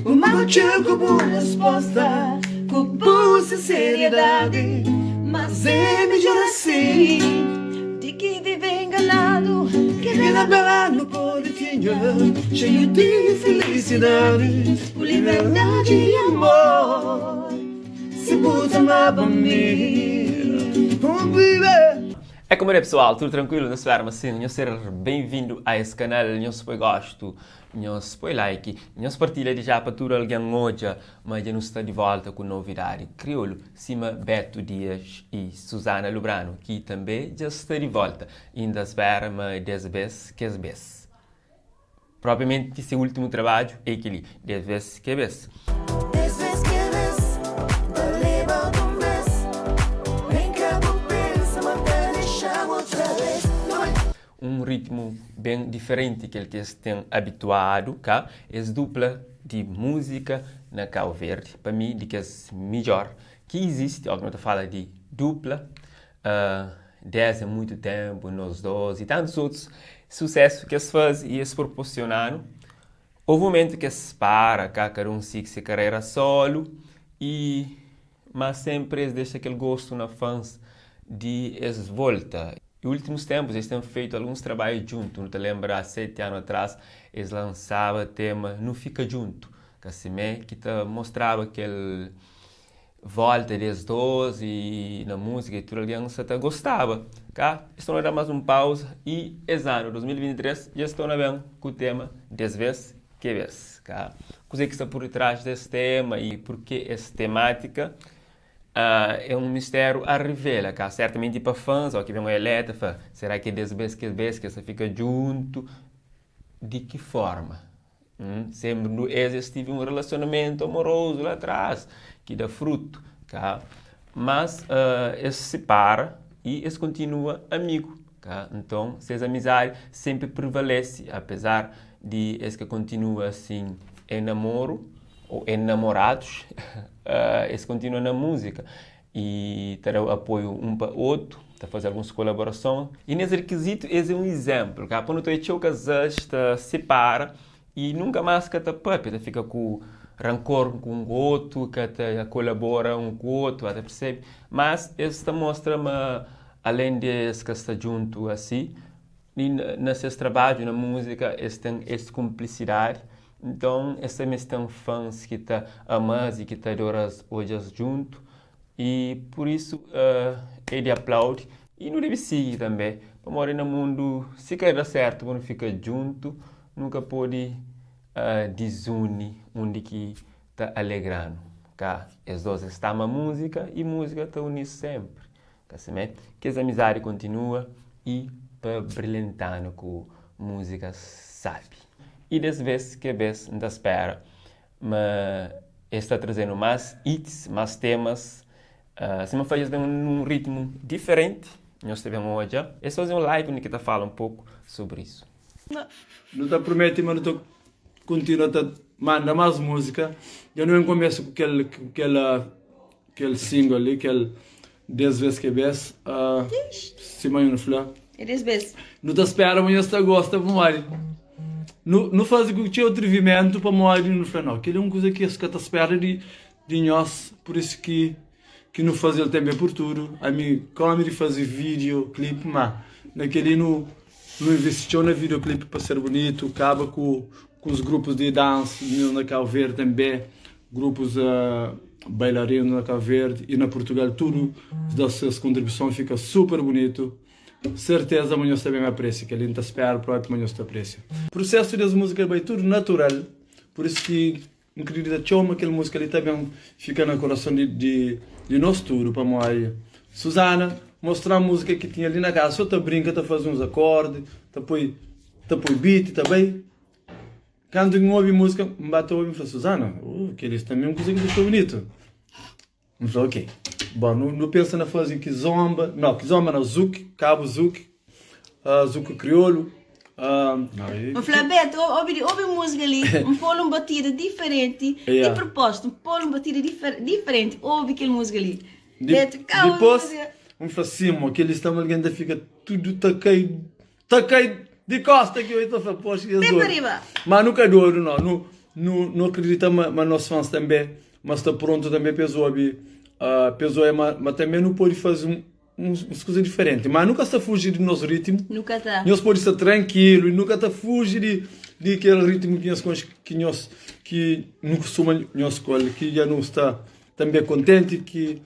Uma chega boa resposta, com boa sinceridade. Mas é melhor assim, de que vive enganado, que vida bela no politinho, cheio de felicidade, por liberdade e amor. Se puta uma bambina, viver. É como é pessoal, tudo tranquilo? Não espero, mas sim, ser bem-vindo a esse canal, não se põe gosto, não se põe like, não se partilha de já para tudo alguém hoje, mas já não está de volta com novidade. Crioulo, cima Beto Dias e Susana Lubrano, que também já está de volta, ainda espera, mas dessa vez que é vez. Propriamente, esse último trabalho é aquele, dessa vez que é vez. Um ritmo bem diferente que eles têm habituado, cá, é dupla de música na Cabo Verde. Para mim, de que é melhor que existe, alguém fala de dupla, desde há muito tempo, nós dois e tantos outros sucessos que se fazem e se proporcionaram. Houve um momento que se para, cá, cada um siga sua carreira solo, mas sempre deixa aquele gosto na fãs de volta. Nos últimos tempos, eles têm feito alguns trabalhos juntos. Não te lembra, há 7 anos atrás, eles lançavam o tema Não Fica Junto, que te mostrava aquele volta deles dois e na música e tudo, alguém te gostava. Cá, estão a dar mais uma pausa e esse ano, 2023, já estão a ver com o tema Des vezes que vez. O que está por trás desse tema e por que essa temática? É um mistério a revela, cá. Certamente para fãs, ou que vem uma eleta, será que dessa vez que você fica junto? De que forma? Sempre existe um relacionamento amoroso lá atrás, que dá fruto, cá. Mas eles se separa e eles continuam amigo, cá. Então, essas amizades sempre prevalecem, apesar de eles que continuam assim em namoro, ou enamorados, eles continuam na música e terão apoio um para o outro, a fazer algumas colaborações. E nesse requisito, esse é um exemplo. Quando tu casas, te separa e nunca mais que te papi, fica com rancor com o outro, que te colabora um com o outro, até percebe? Mas isso te mostra, além de que está junto assim, nesses trabalhos, na música, eles têm essa cumplicidade. Então, esses mesmo têm fãs que te amas e que te adoras hoje junto. E por isso, ele aplaude. E não deve seguir também. Para morar no mundo, se quer dar certo, quando fica junto, nunca pode desunir onde que está alegrando. Os dois estão na música e música está unida sempre. Que essa amizade continua e para brilhantando com música sabe. E das vezes que não espera, mas está trazendo mais hits, mais temas, se me faz num ritmo diferente, nós tivemos hoje, é só fazer um live que está falando um pouco sobre isso. Não te prometo, mas não continua a mandar mais música. Eu não começo com aquele single ali, aquele 10 vezes que vez, se manhã no flá. É 10 vezes. Não te espera, mas eu gosto de morrer. Não faz o que o atrevimento para morrer no final. Aquilo é uma coisa que te espera de nós, por isso que não faz ele também por tudo. A mim, como ele fazer videoclipe, mas naquele não investiu na videoclipe para ser bonito, acaba com os grupos de dança na Cabo Verde também, grupos bailarinos na Cabo Verde e na Portugal, tudo da sua contribuição fica super bonito. Certeza amanhã você também me aprecia, que ele não está esperando, próprio amanhã você aprecia. O processo das músicas é tudo natural, por isso que incrível chama aquela música ali também fica no coração de nós tudo para morrer. Susana mostrar a música que tinha ali na casa, só tá brinca, tá fazendo uns acordes, tá põe beat, tá bem. Quando eu ouvi música, me bateu e falou, Susana, que eles também é uma coisa que ficou bonito. Eu falei, ok. Bom, não pensa na fase que zomba, não, Zuc, Cabo Zuc, Zuc Crioulo. Mas Beto, ouve música ali, uma batida diferente, e proposta, uma batida diferente, ouve aquela música ali. Beto, depois, assim, aquele estamos alguém ainda fica tudo taquei de costa que eu estou a falar, poxa, mas nunca duro, não. não acredita, mas nós fãs também, mas está pronto também para ouvir, mas também não pode fazer umas coisas diferentes, mas nunca está fugir do nosso ritmo. Nunca está. Nós pode estar tranquilo e nunca está fugir de aquele ritmo que não costuma nós escolher, que já não está também contente, que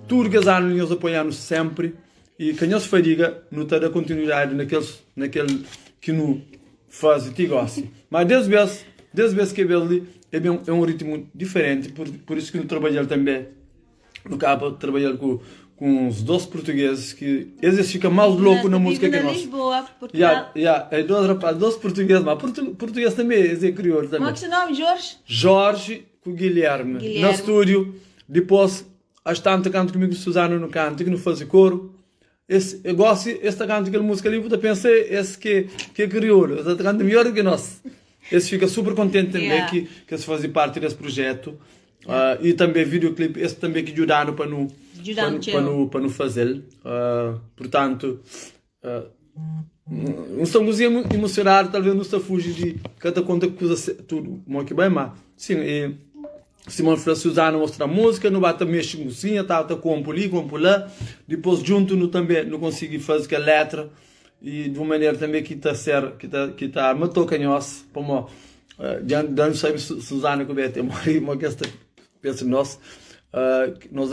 tudo que as anos nós apoiamos sempre e que nós fadiga não está a continuidade naquele que não faz e te gosta. Mas desde vezes que é um ritmo diferente, por isso que eu trabalho também no cabo, trabalhar com os dois portugueses que eles ficam mais loucos na música que nós. Lisboa, Portugal. É dois portugueses, mas português também, é crioulo também. Como é que se nome, Jorge? Jorge com Guilherme. No estúdio, depois as tantas cantam comigo, Susana no canto, que não faz coro. Eu gosto esta canta aquela música ali, eu pensei esse que é crioulo, esta canta melhor do que nós. Esse fica super contente também que se fazem parte desse projeto. E também videoclipe, esse também que ajudaram para não fazer. Portanto, não estamos emocionados, talvez não está fugir de cada conta que usa tudo, como que bem, mas sim, Simone Flá Susana mostra a música, não bate mexer com cozinha, tá compor ali, compor lá, depois junto não também não consegui fazer a letra e de uma maneira também que está me toca nós, como já não sabe Susana que vai ter uma questão pensa nós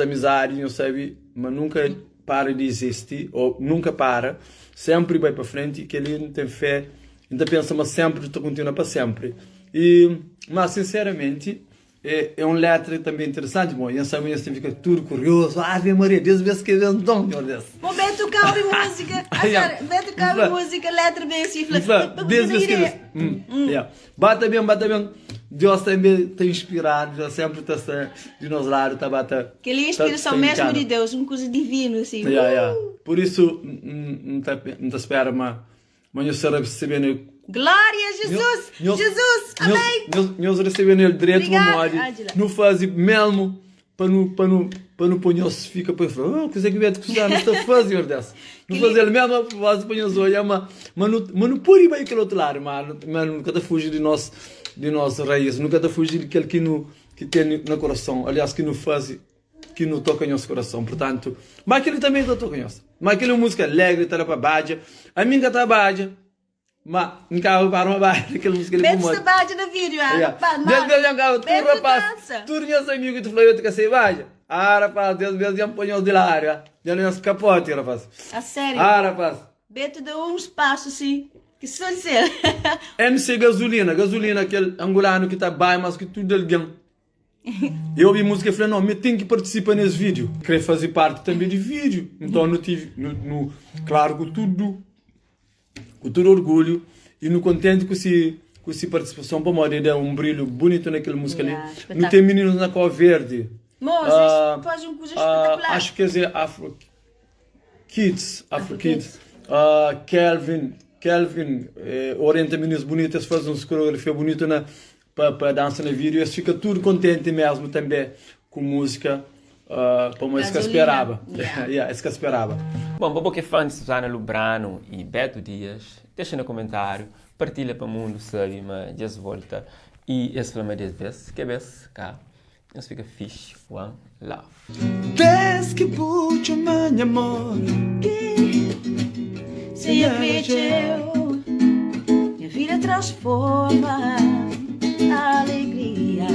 amizade, não sabe, mas nunca para de existir ou nunca para, sempre vai para frente e que ele não tem fé, ainda pensa mas sempre continua para sempre. Mas sinceramente é um letra também interessante, bom, e sabe assim fica tudo curioso, Ave Maria, Deus vê que é um dom, meu Deus. Bom, Beto Cauri música, Beto Cauri música, letra bem assim, Deus vê que bata bem, Deus também está inspirado, Deus sempre está de nos lados, tá bata. Que ele é inspiração mesmo de Deus, uma coisa divina assim. Por isso não te espera, mas eu será recebendo. Glória a Jesus! Jesus! Amém! Nós recebemos ele direito no memória. Não faz mesmo para não pôr nós fica para falar, coisa que vai te custar, não está fazendo dessa. Não fazer ele mesmo para pôr nós olhar, mas não pôr ir para aquele outro lado, mas nunca está fugir de nossa raiz, nunca está fugir daquele que tem no coração, aliás, que não faz, que não toca em nosso coração, portanto, mas aquele também não toca em nosso. Mas aquele é uma música alegre, está para baixo, a minha está baixo. Mas não cabe para uma baixo, aquela música ali. Beto se bate no vídeo, tu rapaz, tu meus amigos tu falou que se baixo. Rapaz, Deus já põe de lá, já não escapote, rapaz. A sério? Rapaz. Beto deu uns passos assim, que só dizer. MC Gasolina, aquele angolano que está bem, mas que tudo alguém. Eu ouvi música e falei, não, eu tenho que participar nesse vídeo. Queria fazer parte também de vídeo. Então não tive, claro, com todo orgulho e no contente com essa participação para moda dá um brilho bonito naquela música ali. Não tem meninos na cor verde. Moças, faz uma coisa espetacular. Acho que é Afro Kids. Kelvin orienta meninos bonitas, faz uma coreografia bonita para dança no vídeo. E fica tudo contente mesmo também com música. Como esse que esperava. Esse que esperava. Bom, para você que é fã de Susana Lubrano e Beto Dias, deixa no comentário, partilha para o mundo, sabe, mas já se volta. E esse filme é 10 vezes, que vez cá, nós fica fixe, one love. Desde que puxo meu amor, se acredeu, minha vida transforma, alegria,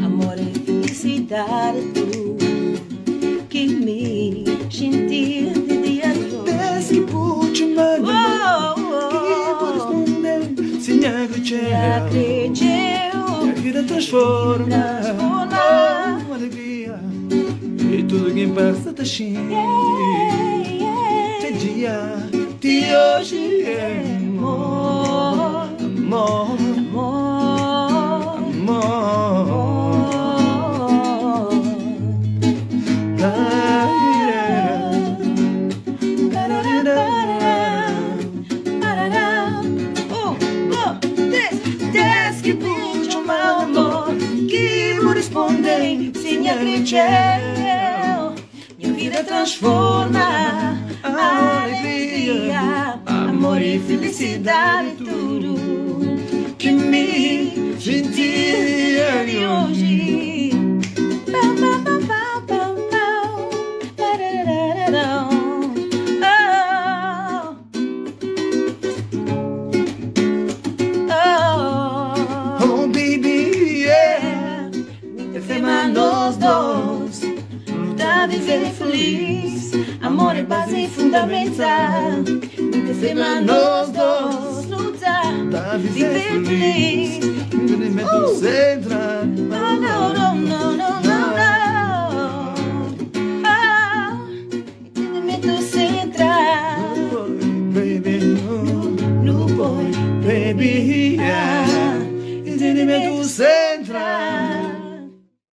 amor e felicidade, tu que me sentir de dia de hoje. Desde que puxo meu amor, que por responder, se me acredeu, minha vida transforma, alegria, e tudo que passa está cheio, de dia, de hoje é amor, amor, amor, amor. Se me acredeu, minha vida transforma, alegria, amor e felicidade, tudo que me dia de hoje. Pau, pau, pau, pau, pau, pararararão. Oh, baby, yeah. Tema nós dois, lutar, viver feliz. Amor é base fundamental. Tema nós dois, lutar, viver feliz. Entendimento central.